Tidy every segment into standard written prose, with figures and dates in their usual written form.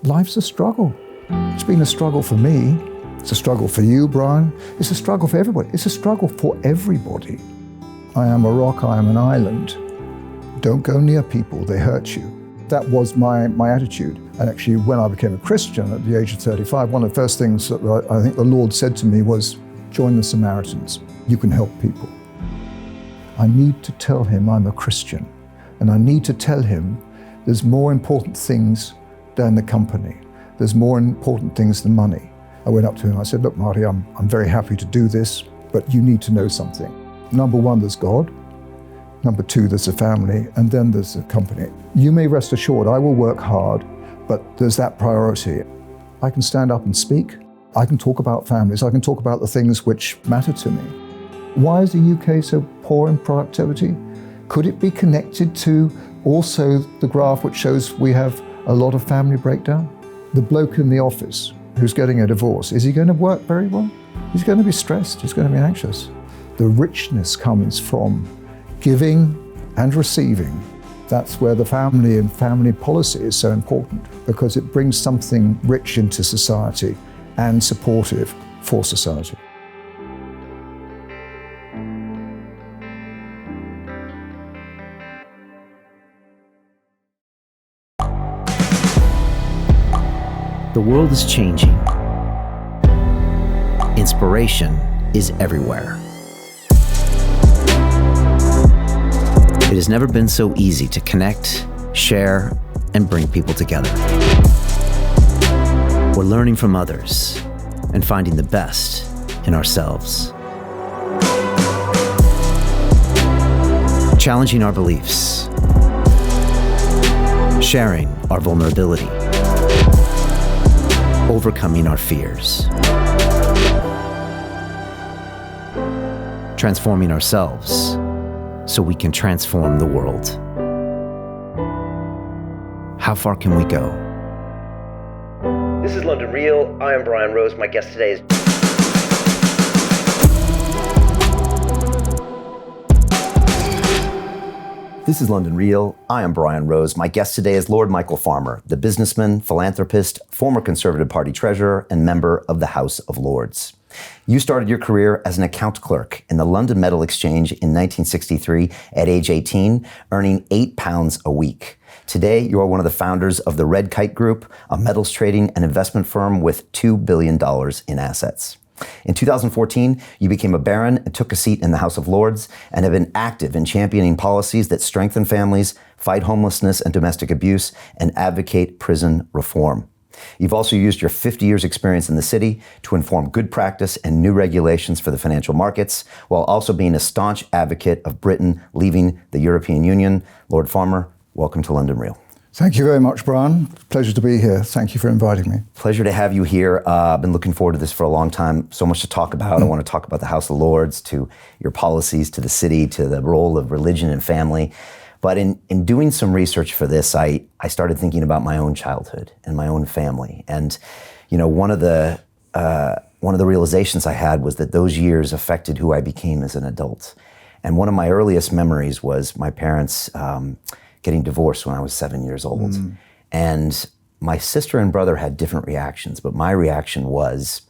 Life's a struggle. It's been a struggle for me. It's a struggle for you, Brian. It's a struggle for everybody. It's a struggle for everybody. I am a rock, I am an island. Don't go near people, they hurt you. That was my attitude. And actually, when I became a Christian at the age of 35, one of the first things that I think the Lord said to me was, join the Samaritans. You can help people. I need to tell him I'm a Christian. And I need to tell him there's more important things than the company. There's more important things than money. I went up to him, I said, look, Marty, I'm very happy to do this, but you need to know something. Number one, there's God. Number two, there's a family, and then there's a company. You may rest assured I will work hard, but there's that priority. I can stand up and speak. I can talk about families. I can talk about the things which matter to me. Why is the UK so poor in productivity? Could it be connected to also the graph which shows we have a lot of family breakdown? The bloke in the office who's getting a divorce, is he going to work very well? He's going to be stressed, he's going to be anxious. The richness comes from giving and receiving. That's where the family and family policy is so important, because it brings something rich into society and supportive for society. The world is changing. Inspiration is everywhere. It has never been so easy to connect, share, and bring people together. We're learning from others and finding the best in ourselves. Challenging our beliefs. Sharing our vulnerability. Overcoming our fears. Transforming ourselves so we can transform the world. How far can we go? This is London Real. I am Brian Rose. My guest today is... This is London Real. I am Brian Rose. My guest today is Lord Michael Farmer, the businessman, philanthropist, former Conservative Party treasurer, and member of the House of Lords. You started your career as an account clerk in the London Metal Exchange in 1963 at age 18, earning £8 a week. Today, you are one of the founders of the Red Kite Group, a metals trading and investment firm with $2 billion in assets. In 2014, you became a baron and took a seat in the House of Lords and have been active in championing policies that strengthen families, fight homelessness and domestic abuse, and advocate prison reform. You've also used your 50 years experience in the city to inform good practice and new regulations for the financial markets, while also being a staunch advocate of Britain leaving the European Union. Lord Farmer, welcome to London Real. Thank you very much, Brian. Pleasure to be here. Thank you for inviting me. Pleasure to have you here. I've been looking forward to this for a long time. So much to talk about. I want to talk about the House of Lords, to your policies, to the city, to the role of religion and family. But in doing some research for this, I started thinking about my own childhood and my own family. And, you know, one of the realizations I had was that those years affected who I became as an adult. And one of my earliest memories was my parents getting divorced when I was 7 years old. And my sister and brother had different reactions, but my reaction was,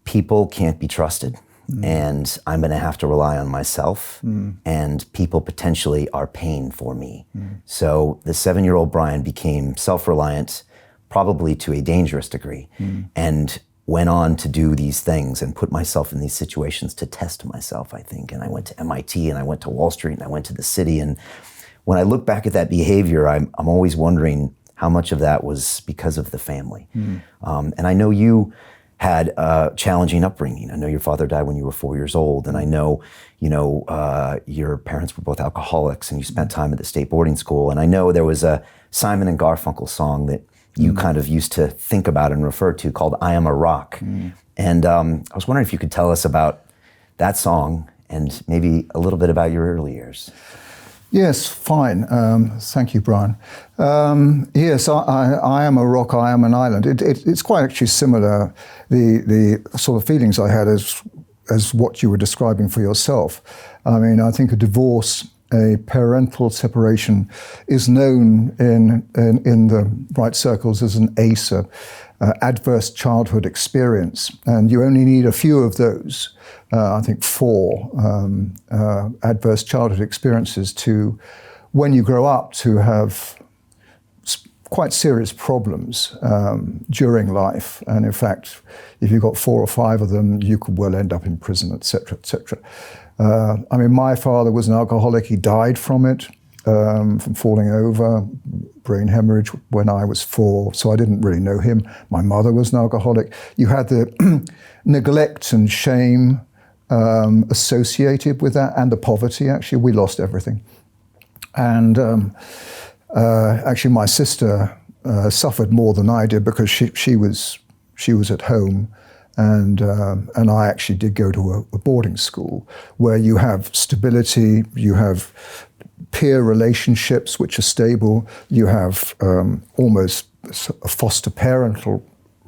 people can't be trusted. And I'm going to have to rely on myself, and people potentially are paying for me. So the 7-year-old Brian became self-reliant, probably to a dangerous degree, and went on to do these things and put myself in these situations to test myself, I think. And I went to MIT, and I went to Wall Street, and I went to the city. And when I look back at that behavior, I'm always wondering how much of that was because of the family. And I know you had a challenging upbringing. I know your father died when you were 4 years old, and I know, your parents were both alcoholics, and you spent time at the state boarding school. And I know there was a Simon and Garfunkel song that you kind of used to think about and refer to called "I Am a Rock." And I was wondering if you could tell us about that song and maybe a little bit about your early years. Yes, fine. Thank you, Brian. Yes, I am a rock, I am an island. It's quite actually similar, the sort of feelings I had as what you were describing for yourself. I mean, I think a divorce a parental separation is known in the right circles as an ACE, adverse childhood experience. And you only need a few of those, I think 4 adverse childhood experiences to, when you grow up, to have quite serious problems during life. And in fact, if you've got 4 or 5 of them, you could well end up in prison, etc., etc. I mean, my father was an alcoholic. He died from it, from falling over, brain hemorrhage when I was 4, so I didn't really know him. My mother was an alcoholic. You had the neglect and shame associated with that, and the poverty, actually. We lost everything. And actually, my sister suffered more than I did because she was at home, and I actually did go to a boarding school where you have stability, you have peer relationships which are stable, you have almost foster parental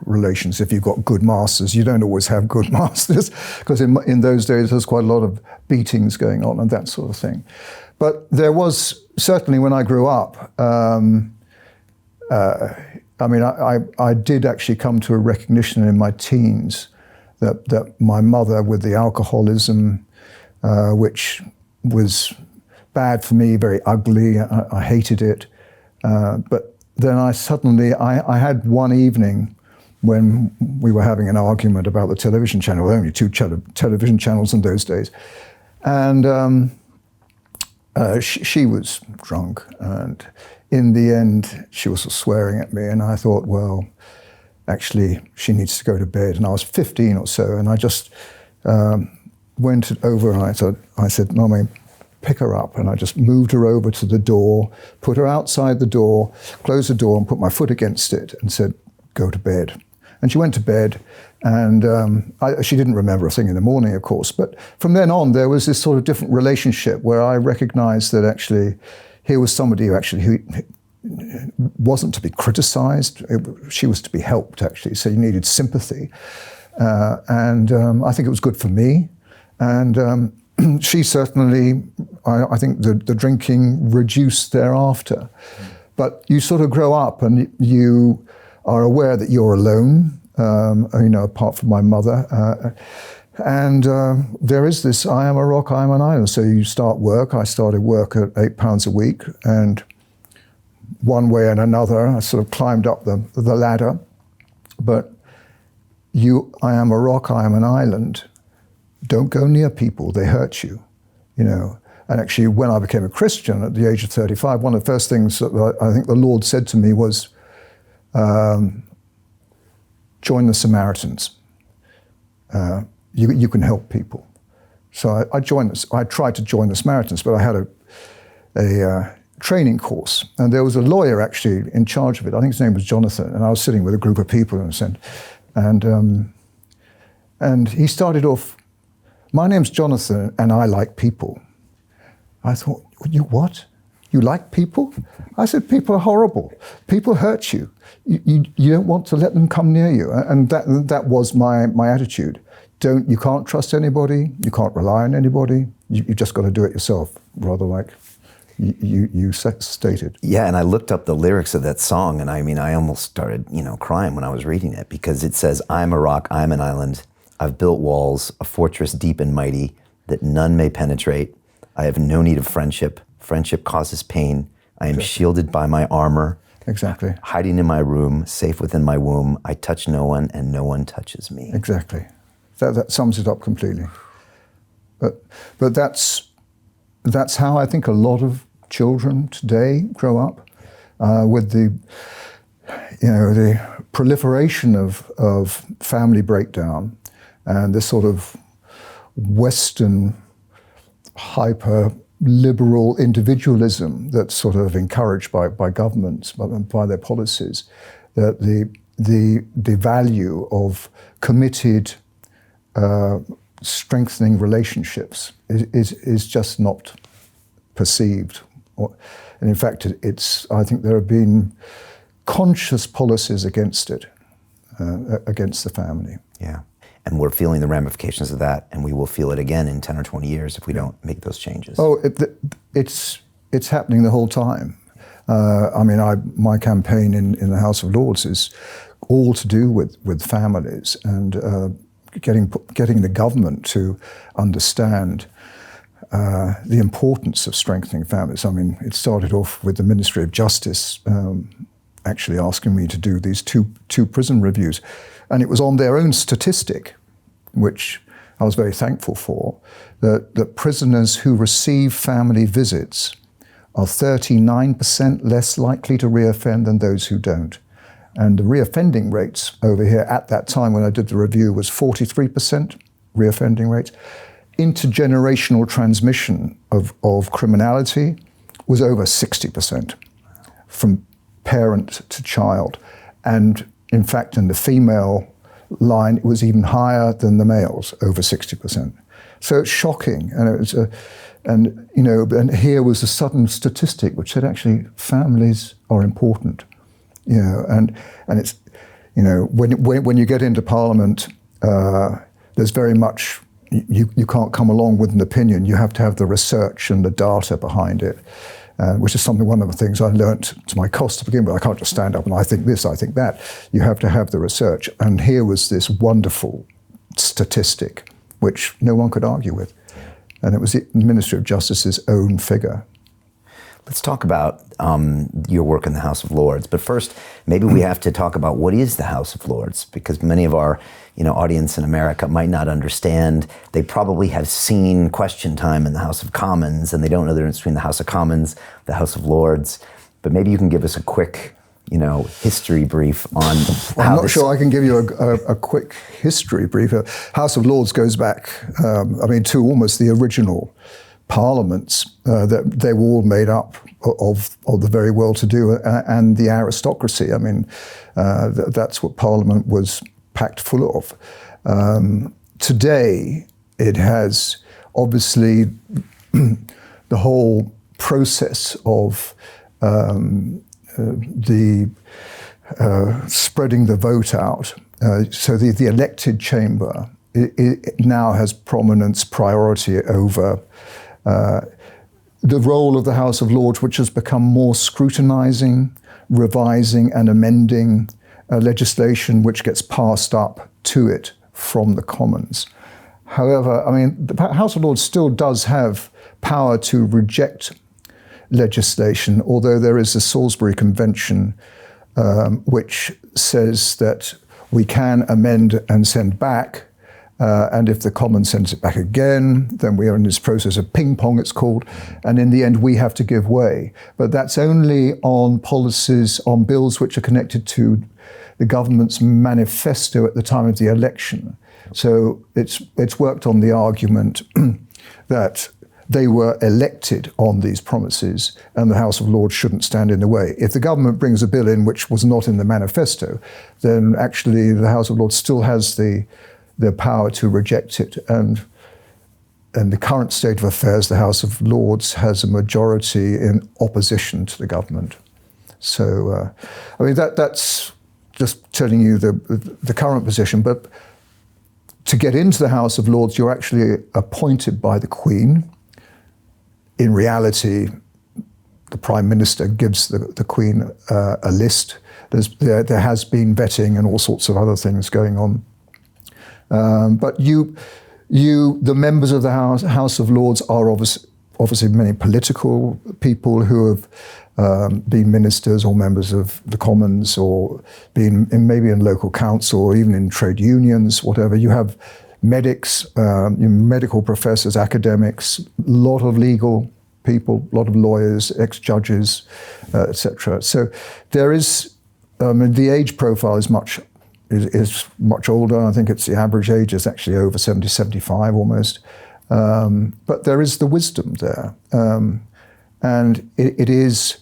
relations. If you've got good masters, you don't always have good masters, because in those days there's quite a lot of beatings going on and that sort of thing. But there was, certainly when I grew up, I mean, I did actually come to a recognition in my teens that my mother, with the alcoholism, which was bad for me, very ugly, I hated it. But then I had one evening when we were having an argument about the television channel, only 2 television channels in those days. And she was drunk, and in the end, she was swearing at me, and I thought, well, actually, she needs to go to bed. And I was 15 or so, and I just went over and I said, Mommy, pick her up. And I just moved her over to the door, put her outside the door, closed the door, and put my foot against it, and said, go to bed. And she went to bed, and she didn't remember a thing in the morning, of course. But from then on, there was this sort of different relationship where I recognized that actually here was somebody who wasn't to be criticized. She was to be helped, actually. So you needed sympathy. And I think it was good for me. And she certainly, I think the drinking reduced thereafter. But you sort of grow up and you are aware that you're alone, apart from my mother. And there is this, I am a rock, I am an island. So you start work. I started work at £8 a week. And one way and another, I sort of climbed up the ladder. But I am a rock, I am an island. Don't go near people, they hurt you, And actually, when I became a Christian at the age of 35, one of the first things that I think the Lord said to me was, join the Samaritans. You can help people. So I joined this. I tried to join the Samaritans, but I had a training course, and there was a lawyer actually in charge of it. I think his name was Jonathan, and I was sitting with a group of people and he started off, my name's Jonathan, and I like people. I thought, you what? You like people? I said, people are horrible. People hurt you. You don't want to let them come near you. And that was my attitude. You can't trust anybody. You can't rely on anybody. You just got to do it yourself, rather like you stated. Yeah, and I looked up the lyrics of that song, and I almost started, crying when I was reading it, because it says, I'm a rock, I'm an island. I've built walls, a fortress deep and mighty that none may penetrate. I have no need of friendship. Friendship causes pain. I am shielded by my armor. Exactly. Hiding in my room, safe within my womb. I touch no one, and no one touches me. Exactly. That sums it up completely. But that's how I think a lot of children today grow up, with the proliferation of family breakdown and this sort of Western hyper-liberal individualism that's sort of encouraged by governments, by their policies, that the value of committed, strengthening relationships is just not perceived. And in fact, I think there have been conscious policies against it, against the family. Yeah. And we're feeling the ramifications of that, and we will feel it again in 10 or 20 years if we don't make those changes. Oh, it's happening the whole time. My campaign in the House of Lords is all to do with families and getting the government to understand the importance of strengthening families. I mean, it started off with the Ministry of Justice actually asking me to do these two prison reviews, and it was on their own statistic, which I was very thankful for, that prisoners who receive family visits are 39% less likely to reoffend than those who don't. And the reoffending rates over here at that time when I did the review was 43% reoffending rates. Intergenerational transmission of criminality was over 60% from parent to child. And in fact, in the female line, it was even higher than the males, over 60%. So it's shocking. And here was a sudden statistic which said actually families are important. And it's, when you get into Parliament, there's very much, you can't come along with an opinion. You have to have the research and the data behind it, which is one of the things I learnt to my cost to begin with. I can't just stand up and I think this, I think that. You have to have the research. And here was this wonderful statistic, which no one could argue with. And it was the Ministry of Justice's own figure. Let's talk about your work in the House of Lords. But first, maybe we have to talk about what is the House of Lords, because many of our audience in America might not understand. They probably have seen Question Time in the House of Commons, and they don't know the difference between the House of Commons, the House of Lords. But maybe you can give us a quick history brief on I'm not sure I can give you a quick history brief. House of Lords goes back, to almost the original parliaments. That they were all made up of the very well-to-do and the aristocracy. That's what Parliament was packed full of. Today, it has obviously the whole process of the spreading the vote out. So the elected chamber it now has prominence, priority over the role of the House of Lords, which has become more scrutinizing, revising and amending legislation which gets passed up to it from the Commons. However, the House of Lords still does have power to reject legislation, although there is the Salisbury Convention which says that we can amend and send back, and if the Commons sends it back again, then we are in this process of ping pong, it's called, and in the end we have to give way. But that's only on policies, on bills which are connected to the government's manifesto at the time of the election. So it's worked on the argument that they were elected on these promises and the House of Lords shouldn't stand in the way. If the government brings a bill in which was not in the manifesto, then actually the House of Lords still has the power to reject it. And in the current state of affairs, the House of Lords has a majority in opposition to the government. So, that's just telling you the current position. But to get into the House of Lords, you're actually appointed by the Queen. In reality, the Prime Minister gives the Queen a list. There has been vetting and all sorts of other things going on. But the members of the House of Lords are obviously many political people who have been ministers or members of the Commons or been maybe in local council or even in trade unions, whatever. You have medics, medical professors, academics, a lot of legal people, a lot of lawyers, ex-judges, etc. So there is, the age profile is much older. I think the average age is actually over 70, 75 almost. But there is the wisdom there. And it is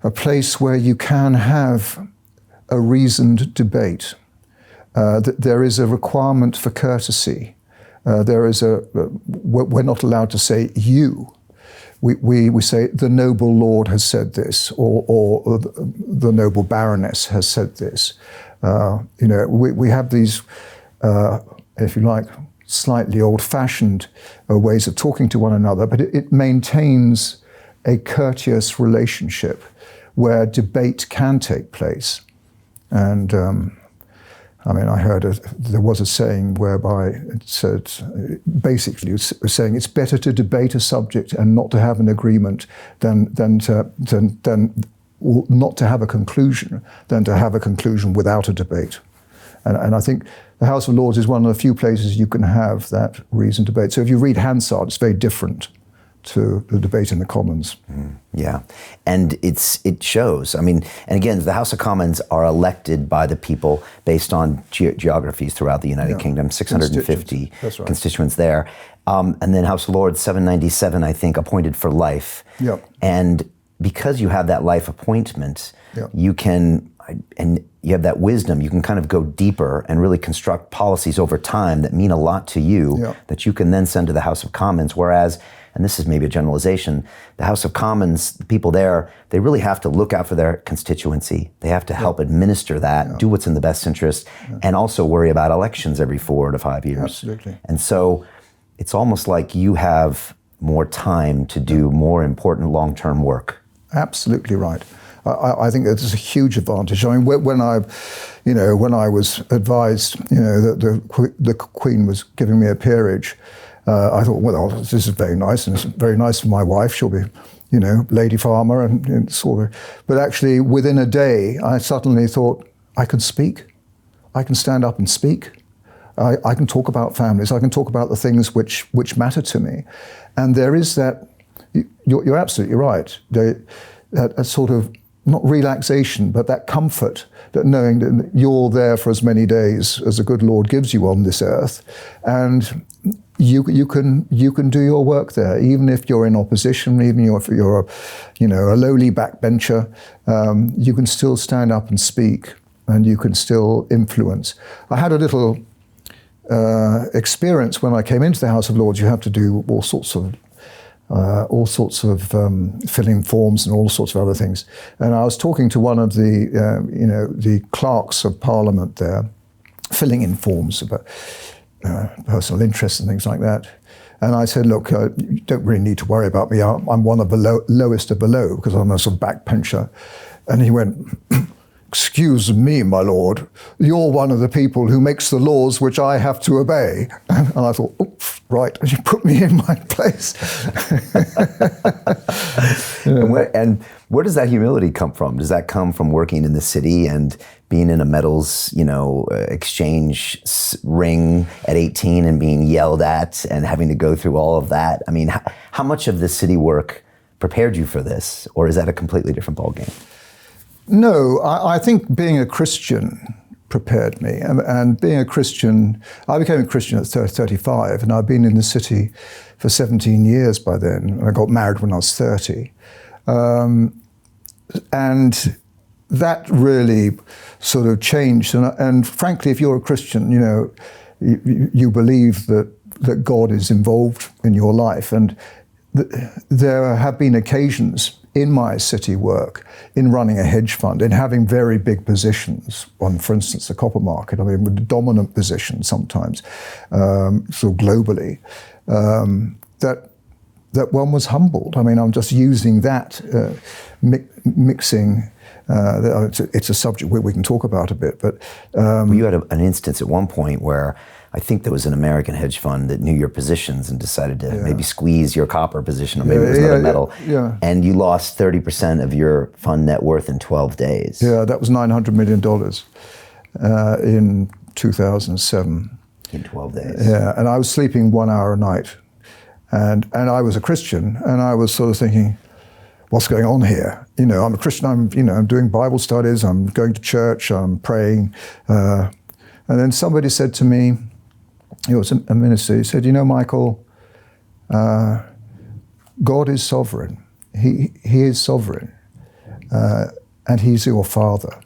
a place where you can have a reasoned debate. There is a requirement for courtesy. We're not allowed to say you. We say the noble lord has said this, or the noble baroness has said this. We have these if you like, slightly old-fashioned ways of talking to one another, but it maintains a courteous relationship where debate can take place. And I heard there was a saying whereby it said, basically, it was saying it's better to debate a subject and not to have an agreement than not to have a conclusion than to have a conclusion without a debate. And I think the House of Lords is one of the few places you can have that reasoned debate. So if you read Hansard, it's very different to the debate in the Commons. Yeah, and it shows. I mean, and again, the House of Commons are elected by the people based on geographies throughout the United Kingdom, 650 constituents there. And then House of Lords, 797, I think, appointed for life. Yep. And because you have that life appointment, you can, and you have that wisdom, you can kind of go deeper and really construct policies over time that mean a lot to you that you can then send to the House of Commons. Whereas, and this is maybe a generalization, the House of Commons, the people there, they really have to look out for their constituency. They have to help administer that, do what's in the best interest, and also worry about elections every 4 to 5 years. Absolutely. And so it's almost like you have more time to do more important long-term work. Absolutely right. I think it's a huge advantage. I mean, when I was advised, that the Queen was giving me a peerage, I thought, well, this is very nice, and it's very nice for my wife. She'll be, lady farmer and sort of. But actually, within a day, I suddenly thought, I can speak. I can stand up and speak. I can talk about families. I can talk about the things which matter to me. And there is that. You're absolutely right. That sort of, not relaxation, but that comfort, that knowing that you're there for as many days as the good Lord gives you on this earth, and you can do your work there, even if you're in opposition, even if you're a lowly backbencher, you can still stand up and speak, and you can still influence. I had a little experience when I came into the House of Lords. You have to do all sorts of filling forms and all sorts of other things. And I was talking to one of the clerks of Parliament there, filling in forms about personal interests and things like that. And I said, look, you don't really need to worry about me. I'm one of the lowest of below, because I'm a sort of backbencher. And he went, excuse me, my lord, you're one of the people who makes the laws which I have to obey. And I thought, oops, right, you put me in my place. And where does that humility come from? Does that come from working in the city and being in a medals, exchange ring at 18 and being yelled at and having to go through all of that? I mean, how much of the city work prepared you for this, or is that a completely different ballgame? No, I think being a Christian prepared me. And being a Christian, I became a Christian at 35, and I've been in the city for 17 years by then. And I got married when I was 30. And that really sort of changed. And frankly, if you're a Christian, you believe that God is involved in your life. And there have been occasions in my city work, in running a hedge fund, in having very big positions on, for instance, the copper market, with the dominant position sometimes, sort of globally, that one was humbled. I'm just using that, mixing, it's a subject we can talk about a bit, but... You had an instance at one point where I think there was an American hedge fund that knew your positions and decided to maybe squeeze your copper position, or maybe it was another metal. Yeah. And you lost 30% of your fund net worth in 12 days. Yeah, that was $900 million in 2007. In 12 days. Yeah, and I was sleeping 1 hour a night. And I was a Christian, and I was sort of thinking, what's going on here? I'm a Christian, I'm doing Bible studies, I'm going to church, I'm praying. And then somebody said to me, it was a minister, he said, Michael, God is sovereign. He is sovereign. And he's your father.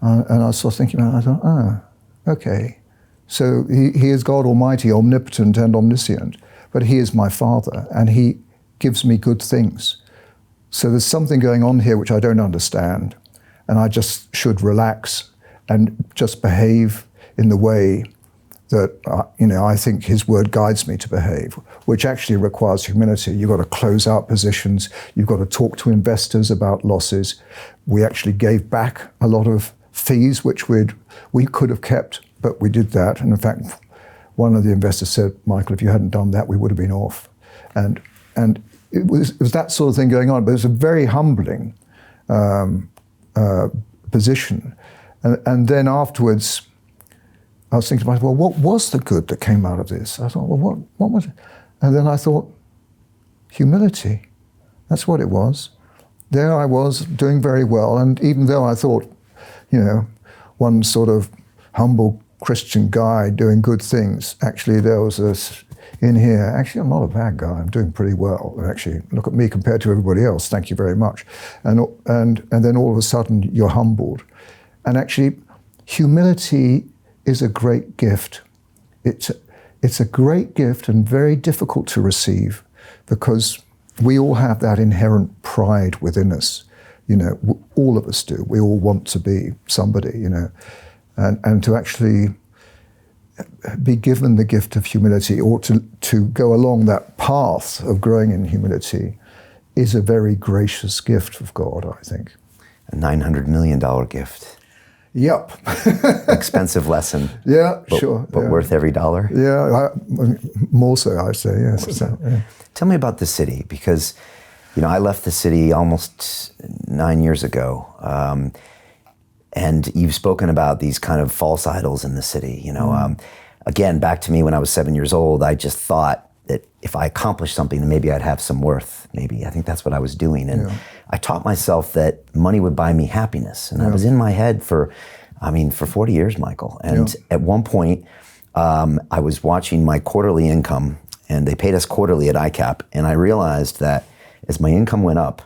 And I was sort of thinking about it, I thought, okay. So he is God Almighty, omnipotent and omniscient, but he is my father, and he gives me good things. So there's something going on here which I don't understand, and I just should relax and just behave in the way that I think his word guides me to behave, which actually requires humility. You've got to close out positions. You've got to talk to investors about losses. We actually gave back a lot of fees, which we could have kept, but we did that. And in fact, one of the investors said, Michael, if you hadn't done that, we would have been off. And it was that sort of thing going on, but it was a very humbling position. And then afterwards, I was thinking to myself, well, what was the good that came out of this? I thought, well, what was it? And then I thought, humility. That's what it was. There I was doing very well, and even though I thought, one sort of humble Christian guy doing good things, actually there was this in here, actually I'm not a bad guy, I'm doing pretty well. Actually, look at me compared to everybody else, thank you very much. And then all of a sudden you're humbled. And actually, humility is a great gift. It's a great gift and very difficult to receive because we all have that inherent pride within us. All of us do. We all want to be somebody, and to actually be given the gift of humility or to go along that path of growing in humility is a very gracious gift of God, I think. A $900 million gift. Yep. Expensive lesson. Yeah, but, sure. But yeah. worth every dollar? Yeah, more so, I'd say, yes. So, yeah. Tell me about the city, because, I left the city almost 9 years ago. And you've spoken about these kind of false idols in the city. Again, back to me when I was 7 years old, I just thought that if I accomplished something, then maybe I'd have some worth. Maybe. I think that's what I was doing. And I taught myself that money would buy me happiness. And I was in my head for 40 years, Michael. And at one point, I was watching my quarterly income, and they paid us quarterly at ICAP. And I realized that as my income went up,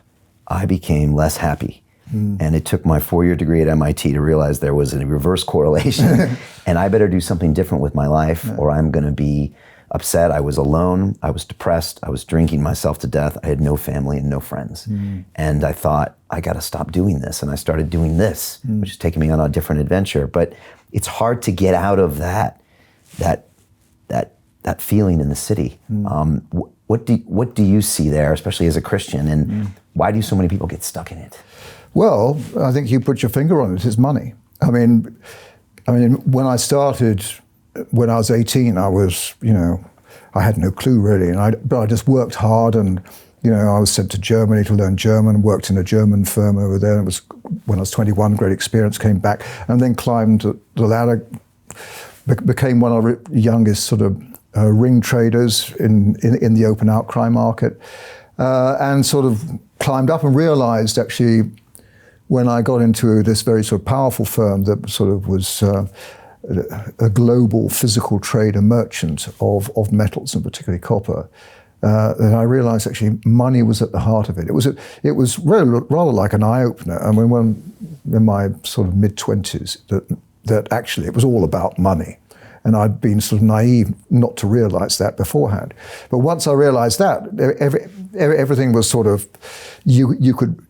I became less happy. And it took my 4-year degree at MIT to realize there was a reverse correlation. And I better do something different with my life or I'm going to be upset. I was alone. I was depressed. I was drinking myself to death. I had no family and no friends. And I thought, I got to stop doing this. And I started doing this, which is taking me on a different adventure. But it's hard to get out of that feeling in the city. What do you see there, especially as a Christian? And why do so many people get stuck in it? Well, I think you put your finger on it. It's money. I mean, when I started, when I was 18, I was, I had no clue really, but I just worked hard, and I was sent to Germany to learn German. Worked in a German firm over there. It was when I was 21, great experience. Came back and then climbed the ladder, became one of the youngest sort of ring traders in the open outcry market, and sort of climbed up and realized actually, when I got into this very sort of powerful firm that sort of was a global physical trader merchant of metals, and particularly copper, that I realized actually money was at the heart of it. It was rather like an eye-opener. I mean, when in my sort of mid-20s, that actually it was all about money. And I'd been sort of naive not to realize that beforehand. But once I realized that, everything was sort of, you could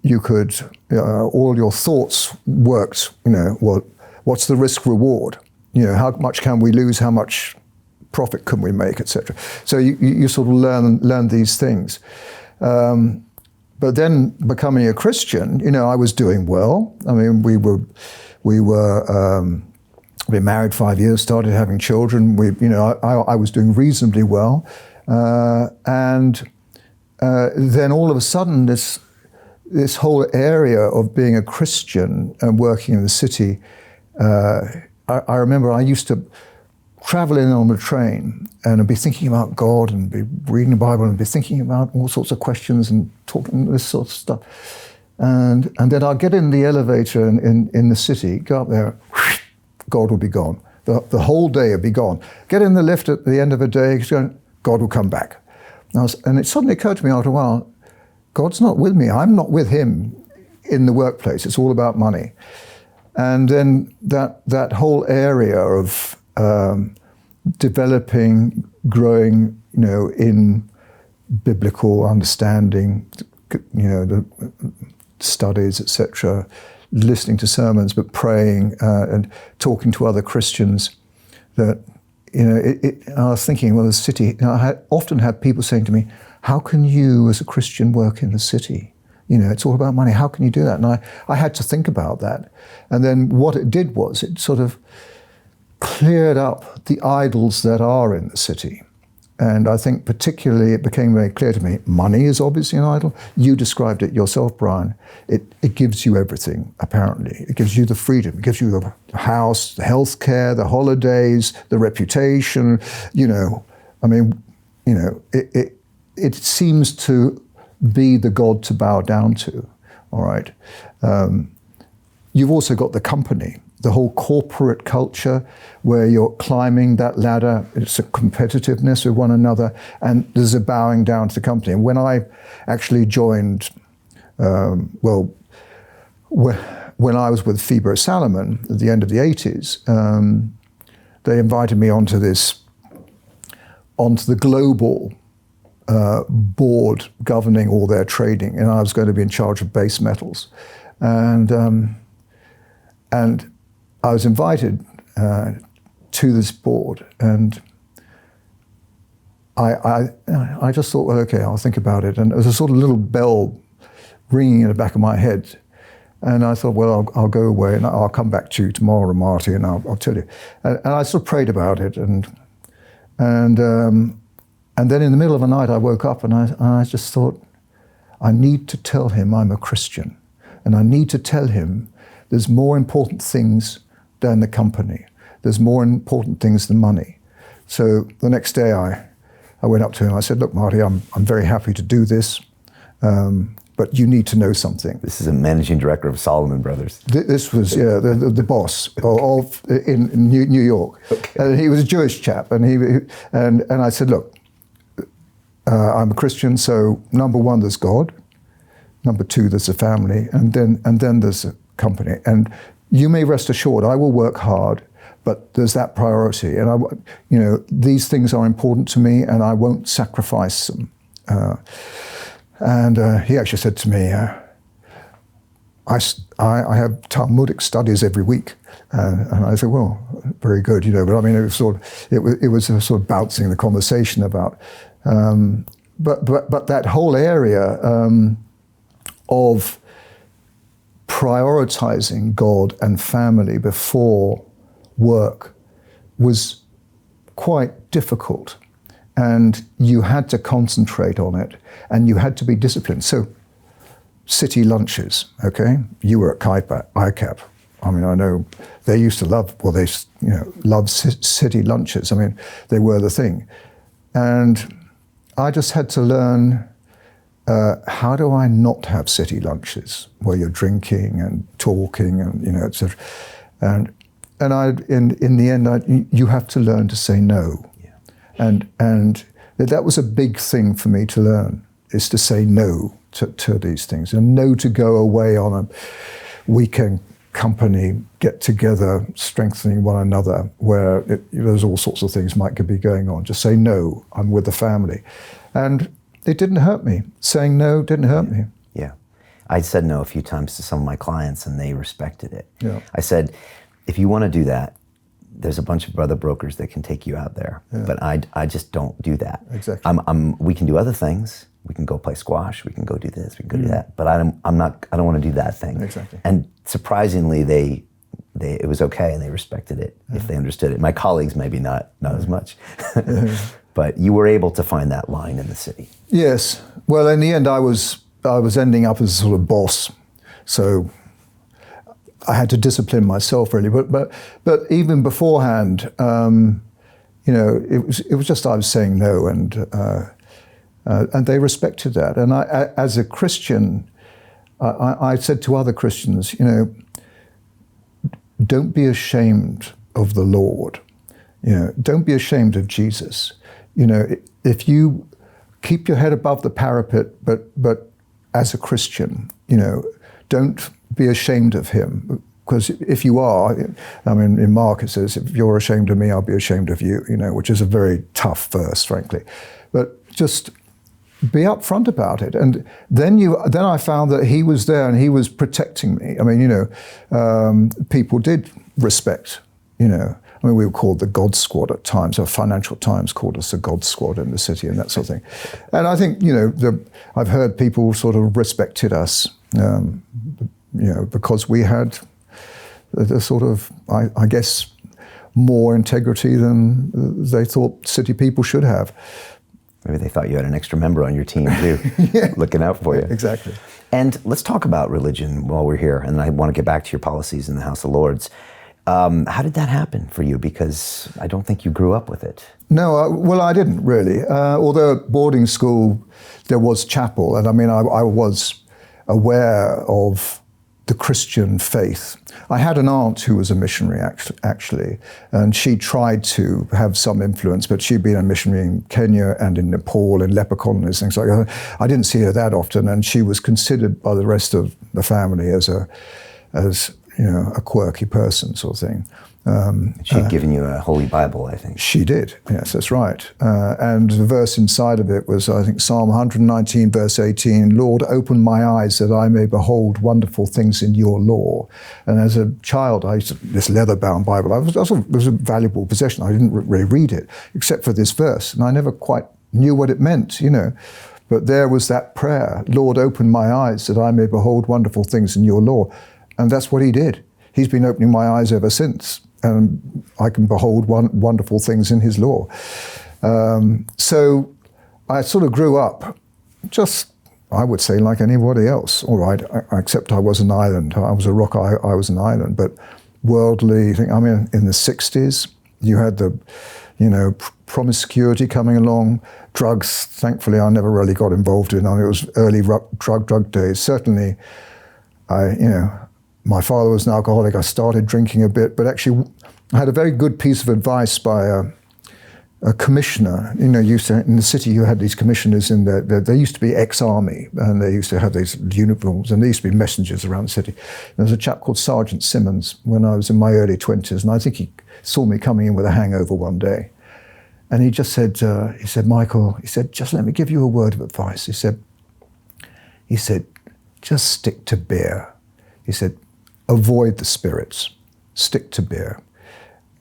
all your thoughts worked, what's the risk reward? How much can we lose? How much profit can we make, etc. So you sort of learn these things. But then becoming a Christian, I was doing well. I mean, we were been married 5 years, started having children. I was doing reasonably well, and then all of a sudden, this whole area of being a Christian and working in the city. I remember I used to travel in on the train and I'd be thinking about God and be reading the Bible and be thinking about all sorts of questions and talking this sort of stuff, and then I'd get in the elevator in the city, go up there. God will be gone. The whole day would be gone. Get in the lift at the end of the day, God will come back. And it suddenly occurred to me after a while, God's not with me. I'm not with him in the workplace. It's all about money. And then that whole area of developing, growing, in biblical understanding, the studies, etc., listening to sermons, but praying and talking to other Christians, that I was thinking, well, the city, I often had people saying to me, how can you as a Christian work in the city? It's all about money. How can you do that? And I had to think about that. And then what it did was it sort of cleared up the idols that are in the city. And I think particularly it became very clear to me, money is obviously an idol. You described it yourself, Brian. It gives you everything, apparently. It gives you the freedom. It gives you the house, the healthcare, the holidays, the reputation. It seems to be the God to bow down to, all right? You've also got the company, the whole corporate culture where you're climbing that ladder. It's a competitiveness with one another, and there's a bowing down to the company. And when I actually joined, when I was with Phoebe Salomon at the end of the 80s, they invited me onto the global board governing all their trading, and I was going to be in charge of base metals. And I was invited to this board, and I just thought, well, okay, I'll think about it. And there was a sort of little bell ringing in the back of my head, and I thought, well, I'll go away and I'll come back to you tomorrow, Marty, and I'll tell you. And I sort of prayed about it, and then in the middle of the night, I woke up and I just thought, I need to tell him I'm a Christian, and I need to tell him there's more important things than the company. There's more important things than money. So the next day I went up to him. I said, look, Marty, I'm very happy to do this, but you need to know something. This is a managing director of Salomon Brothers. This was the boss in New York. Okay. And he was a Jewish chap, and I said, look, I'm a Christian, so number one, there's God. Number two, there's a family, and then there's a company. And you may rest assured, I will work hard, but there's that priority. And these things are important to me, and I won't sacrifice them. And he actually said to me, I have Talmudic studies every week. And I said, well, very good, but I mean, it was sort of bouncing the conversation about, but that whole area of prioritizing God and family before work was quite difficult, and you had to concentrate on it, and you had to be disciplined. So, city lunches, okay? You were at ICAP. I mean, I know they used to love city lunches. I mean, they were the thing. And I just had to learn, how do I not have city lunches where you're drinking and talking and, etc. And in the end, you have to learn to say no. Yeah. And that was a big thing for me to learn, is to say no to these things, and no to go away on a weekend company get together, strengthening one another, where there's all sorts of things could be going on. Just say no, I'm with the family. And it didn't hurt me. Saying no didn't hurt me. Yeah. I said no a few times to some of my clients, and they respected it. Yeah. I said, if you want to do that, there's a bunch of other brokers that can take you out there. Yeah. But I just don't do that. Exactly. We can do other things. We can go play squash. We can go do this. We can go do that. But I don't want to do that thing. Exactly. And surprisingly, it was okay, and they respected it if they understood it. My colleagues maybe not as much. But you were able to find that line in the city. Yes. Well, in the end, I was ending up as a sort of boss, so I had to discipline myself really. But even beforehand, it was just I was saying no, and they respected that. And I, as a Christian, I said to other Christians, don't be ashamed of the Lord. Don't be ashamed of Jesus. If you keep your head above the parapet, but as a Christian, don't be ashamed of him. Because if you are, I mean, in Mark it says, if you're ashamed of me, I'll be ashamed of you, which is a very tough verse, frankly. But just be upfront about it. And then I found that he was there and he was protecting me. I mean, people did respect, I mean, we were called the God Squad at times. Our Financial Times called us the God Squad in the city and that sort of thing. And I think, I've heard people sort of respected us, because we had the sort of, I guess, more integrity than they thought city people should have. Maybe they thought you had an extra member on your team too, looking out for you. Exactly. And let's talk about religion while we're here. And I want to get back to your policies in the House of Lords. How did that happen for you? Because I don't think you grew up with it. No, I didn't really. Although at boarding school there was chapel, and I mean, I was aware of the Christian faith. I had an aunt who was a missionary, actually, and she tried to have some influence, but she'd been a missionary in Kenya and in Nepal and leper colonies, things like that. I didn't see her that often, and she was considered by the rest of the family as a quirky person, sort of thing. She'd given you a Holy Bible, I think. She did, yes, that's right. And the verse inside of it was, I think, Psalm 119, verse 18, Lord, open my eyes that I may behold wonderful things in your law. And as a child, I used to, this leather-bound Bible, it was a valuable possession. I didn't really read it, except for this verse, and I never quite knew what it meant, But there was that prayer, Lord, open my eyes that I may behold wonderful things in your law. And that's what he did. He's been opening my eyes ever since. And I can behold wonderful things in his law. So I sort of grew up just, I would say, like anybody else. All right, except I was an island. I was a rock, I was an island. But worldly, in the 60s, you had the, promiscuity coming along, drugs, thankfully I never really got involved in. It was early drug days. Certainly, my father was an alcoholic. I started drinking a bit, but actually I had a very good piece of advice by a commissioner. In the city you had these commissioners they used to be ex-army, and they used to have these uniforms, and they used to be messengers around the city. There was a chap called Sergeant Simmons when I was in my early 20s, and I think he saw me coming in with a hangover one day. And he just said, Michael, just let me give you a word of advice. He said, just stick to beer. He said, avoid the spirits, stick to beer.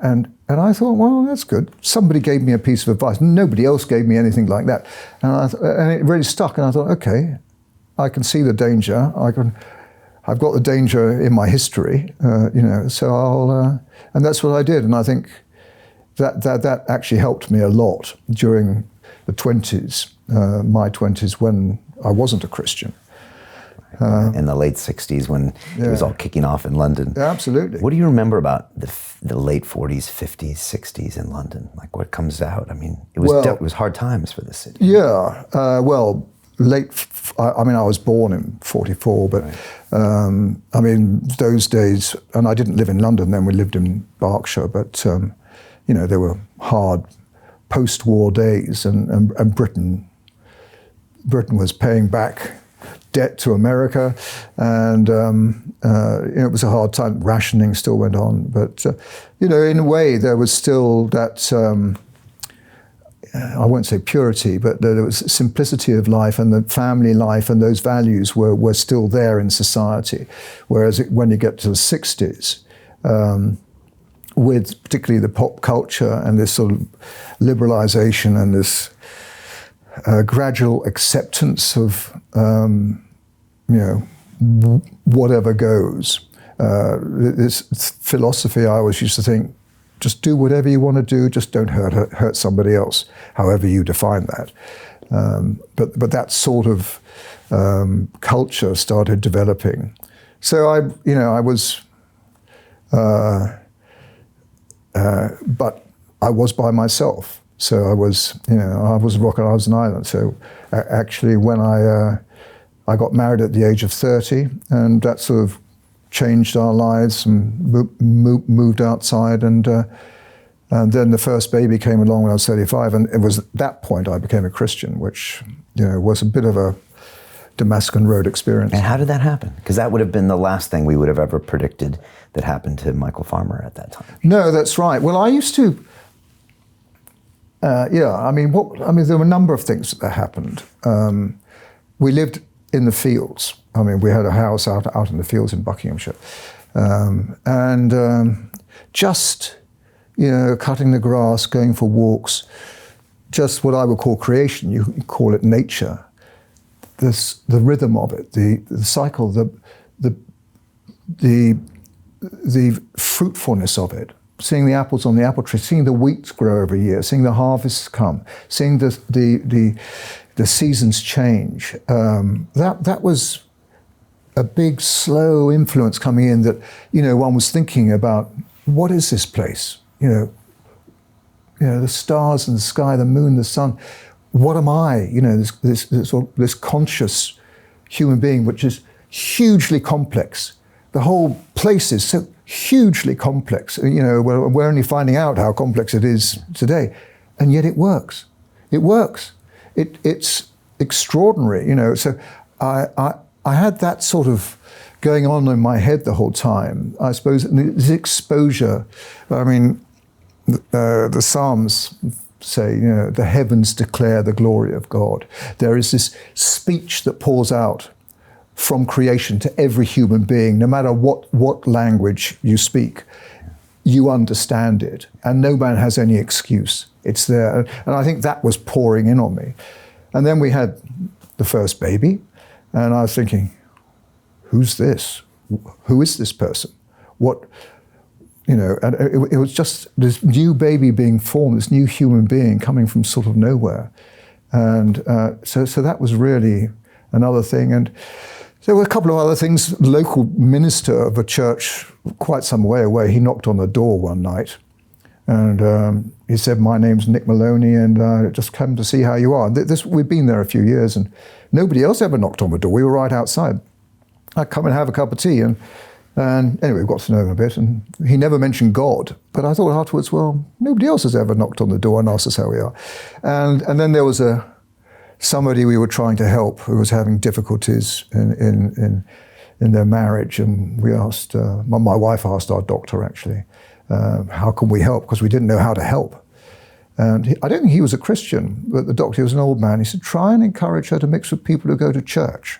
And I thought, well, that's good. Somebody gave me a piece of advice. Nobody else gave me anything like that. And it really stuck. And I thought, okay, I can see the danger. I've got the danger in my history, so I'll, and that's what I did. And I think that actually helped me a lot during the 20s, my 20s, when I wasn't a Christian. In the late 60s when it was all kicking off in London. Yeah, absolutely. What do you remember about the late 40s, 50s, 60s in London? Like what comes out? I mean, it was hard times for the city. Yeah, I was born in 44, but right. Those days, and I didn't live in London then, we lived in Berkshire, but there were hard post-war days, and Britain was paying back debt to America, and it was a hard time. Rationing still went on, but in a way there was still that I won't say purity, but there was simplicity of life, and the family life, and those values were still there in society. Whereas when you get to the 60s, with particularly the pop culture and this sort of liberalization and this gradual acceptance of whatever goes. This philosophy I always used to think, just do whatever you want to do, just don't hurt somebody else, however you define that. But that sort of culture started developing. So I was, but I was by myself. So I was a rock and I was an island. So actually, when I got married at the age of 30, and that sort of changed our lives, and moved outside, and then the first baby came along when I was 35, and it was at that point I became a Christian, which was a bit of a Damascus Road experience. And how did that happen? Because that would have been the last thing we would have ever predicted that happened to Michael Farmer at that time. No, that's right. Well, I used to. There were a number of things that happened. We lived in the fields. We had a house out in the fields in Buckinghamshire. Just cutting the grass, going for walks, just what I would call creation, you call it nature. The rhythm of it, the cycle, the fruitfulness of it, seeing the apples on the apple tree, seeing the wheat grow every year, seeing the harvests come, seeing the seasons change. That was a big, slow influence coming in that, one was thinking about, what is this place? The stars and the sky, the moon, the sun. What am I? This conscious human being, which is hugely complex. The whole place is so hugely complex. We're only finding out how complex it is today, and yet it works. It works. It's extraordinary. So I had that sort of going on in my head the whole time. I suppose this exposure. I mean, the Psalms say, the heavens declare the glory of God. There is this speech that pours out from creation to every human being, no matter what language you speak, you understand it, and no man has any excuse. It's there, and I think that was pouring in on me. And then we had the first baby, and I was thinking, who's this? Who is this person? What? And it was just this new baby being formed, this new human being coming from sort of nowhere. And so that was really another thing. And there were a couple of other things. The local minister of a church quite some way away, he knocked on the door one night. And he said, my name's Nick Maloney, and I just come to see how you are. We've been there a few years, and nobody else ever knocked on the door. We were right outside. I'd come and have a cup of tea, and anyway, we got to know him a bit, and he never mentioned God. But I thought afterwards, well, nobody else has ever knocked on the door and asked us how we are. And then there was somebody we were trying to help who was having difficulties in their marriage, and we asked, my wife asked our doctor actually, how can we help? Because we didn't know how to help. And I don't think he was a Christian, but the doctor, he was an old man. He said, try and encourage her to mix with people who go to church.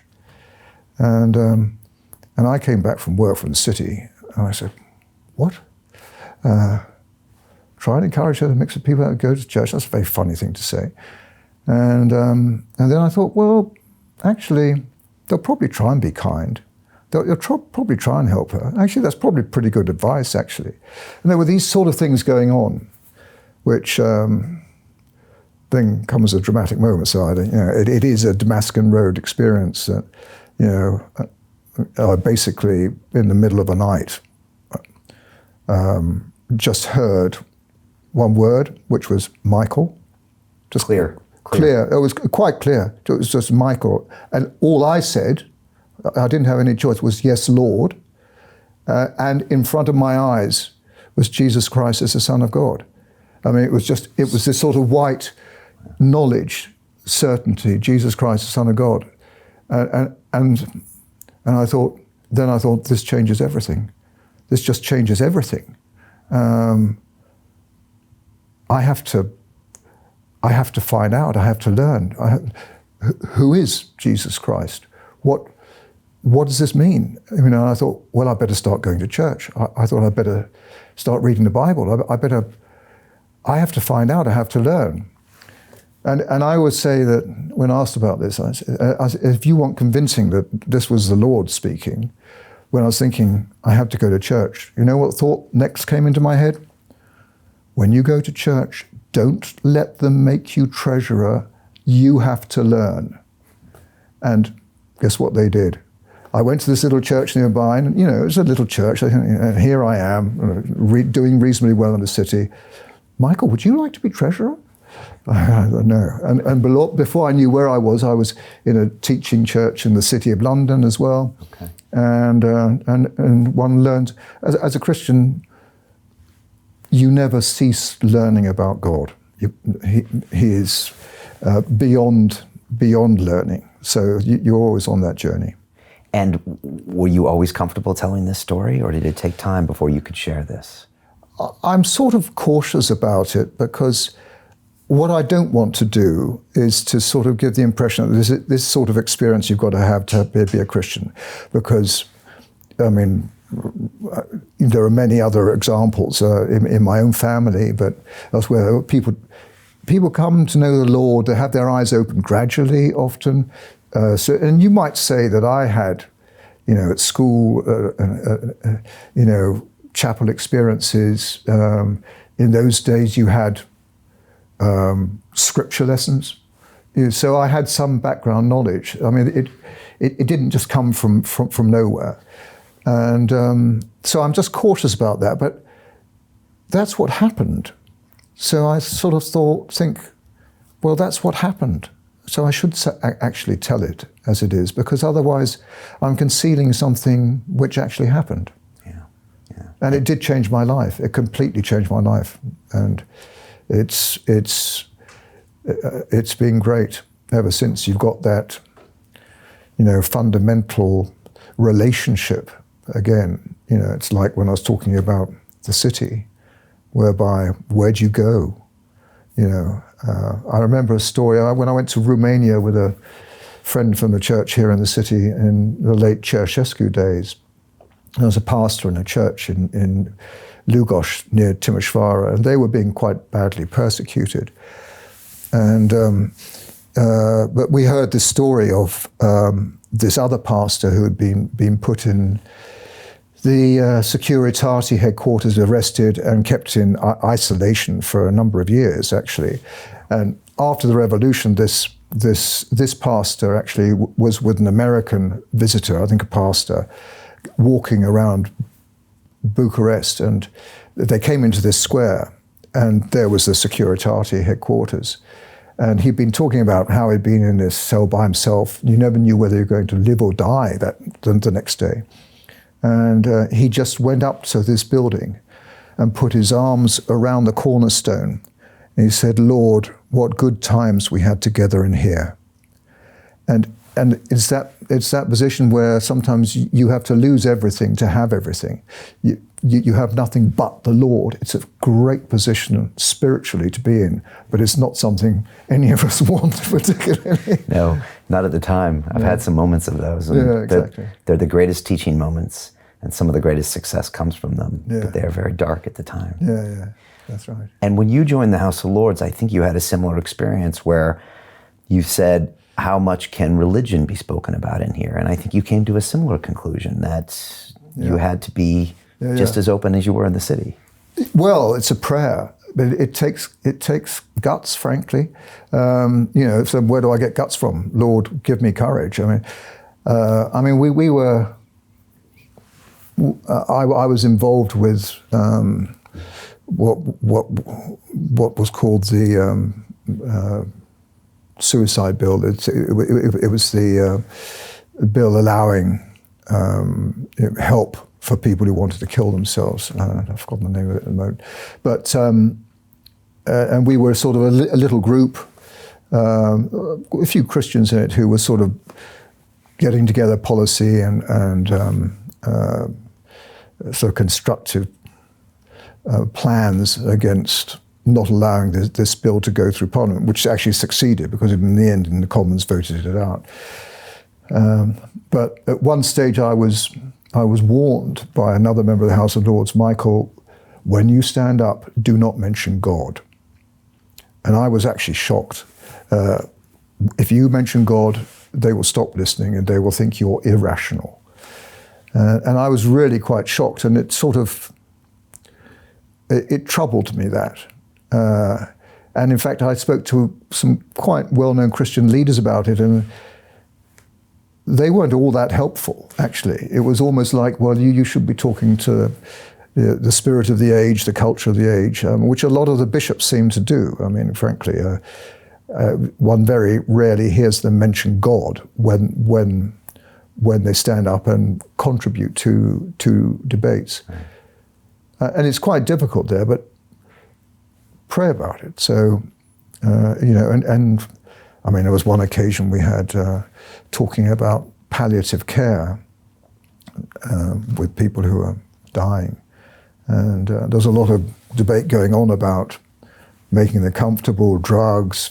And I came back from work from the city, and I said, what? Try and encourage her to mix with people that go to church. That's a very funny thing to say. And then I thought, well, actually, they'll probably try and be kind. They'll probably try and help her. Actually, that's probably pretty good advice, actually. And there were these sort of things going on, which then come as a dramatic moment. So it is a Damascus Road experience that, basically in the middle of a night, just heard one word, which was Michael. Just clear. It was quite clear. It was just Michael. And all I said, I didn't have any choice, was yes, Lord. And in front of my eyes was Jesus Christ as the Son of God. I mean, it was this sort of white knowledge, certainty, Jesus Christ, the Son of God. And I thought, this changes everything. This just changes everything. I have to find out. I have to learn. Who is Jesus Christ? What does this mean? And I thought, well, I better start going to church. I thought I better start reading the Bible. I have to find out. I have to learn. And I would say that when asked about this, I said, if you want convincing that this was the Lord speaking, when I was thinking, I have to go to church, you know what thought next came into my head? When you go to church, don't let them make you treasurer. You have to learn. And guess what they did? I went to this little church nearby, and it was a little church. And here I am, doing reasonably well in the city. Michael, would you like to be treasurer? I don't know. And before I knew where I was in a teaching church in the city of London as well. Okay. And one learns, as a Christian, you never cease learning about God. He is beyond learning. So you're always on that journey. And were you always comfortable telling this story, or did it take time before you could share this? I'm sort of cautious about it, because what I don't want to do is to sort of give the impression that this sort of experience you've got to be a Christian. Because, I mean, there are many other examples in my own family, but elsewhere, people come to know the Lord. They have their eyes open gradually, often. And you might say that I had, at school, chapel experiences. In those days, you had scripture lessons. So I had some background knowledge. I mean, it didn't just come from nowhere. And so I'm just cautious about that. But that's what happened. So I sort of think, well, that's what happened. So I should actually tell it as it is, because otherwise I'm concealing something which actually happened. Yeah. And it did change my life. It completely changed my life. And it's been great ever since. You've got that, fundamental relationship again. It's like when I was talking about the city, whereby, where'd you go? I remember a story when I went to Romania with a friend from the church here in the city in the late Ceausescu days. I was a pastor in a church in Lugoj near Timișoara, and they were being quite badly persecuted. And but we heard this story of this other pastor who had been put in the Securitate headquarters, arrested and kept in isolation for a number of years, actually. And after the revolution, this pastor actually was with an American visitor, I think a pastor, walking around Bucharest, and they came into this square, and there was the Securitate headquarters. And he'd been talking about how he'd been in this cell by himself. You never knew whether you were going to live or die the next day. And he just went up to this building and put his arms around the cornerstone. And he said, "Lord, what good times we had together in here." And it's that position where sometimes you have to lose everything to have everything. You have nothing but the Lord. It's a great position spiritually to be in, but it's not something any of us want particularly. No, not at the time. I've had some moments of those. And yeah, exactly. They're the greatest teaching moments, and some of the greatest success comes from them, but they are very dark at the time. Yeah, that's right. And when you joined the House of Lords, I think you had a similar experience where you said, how much can religion be spoken about in here? And I think you came to a similar conclusion that you had to be just as open as you were in the city. Well, it's a prayer, but it takes guts, frankly. So where do I get guts from? Lord, give me courage. We were. I was involved with what was called the suicide bill. It was the bill allowing help for people who wanted to kill themselves. I've forgotten the name of it at the moment. But and we were sort of a little group, a few Christians in it who were sort of getting together policy and sort of constructive plans against not allowing this bill to go through Parliament, which actually succeeded because in the end, the Commons voted it out. But at one stage, I was warned by another member of the House of Lords, Michael, when you stand up, do not mention God. And I was actually shocked. If you mention God, they will stop listening and they will think you're irrational. And I was really quite shocked, and it sort of, it troubled me that. And in fact, I spoke to some quite well-known Christian leaders about it, and they weren't all that helpful, actually. It was almost like, well, you should be talking to the spirit of the age, the culture of the age, which a lot of the bishops seem to do. I mean, frankly, one very rarely hears them mention God when they stand up and contribute to debates. And it's quite difficult there, but pray about it. So, and I mean, there was one occasion we had talking about palliative care with people who are dying. And there's a lot of debate going on about making them comfortable, drugs,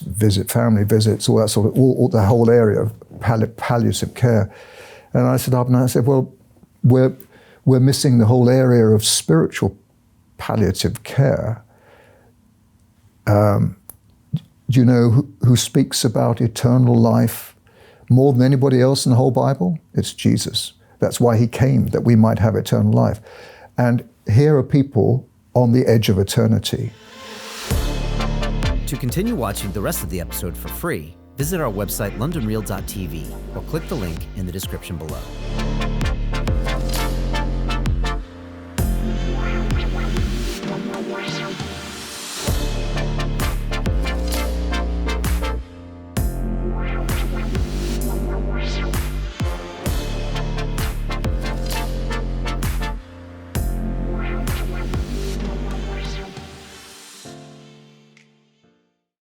family visits, all that sort of, all the whole area of palliative care. And I stood up and I said, well, we're missing the whole area of spiritual palliative care. Do you know who speaks about eternal life more than anybody else in the whole Bible? It's Jesus. That's why he came, that we might have eternal life. And here are people on the edge of eternity. To continue watching the rest of the episode for free, visit our website londonreal.tv or click the link in the description below.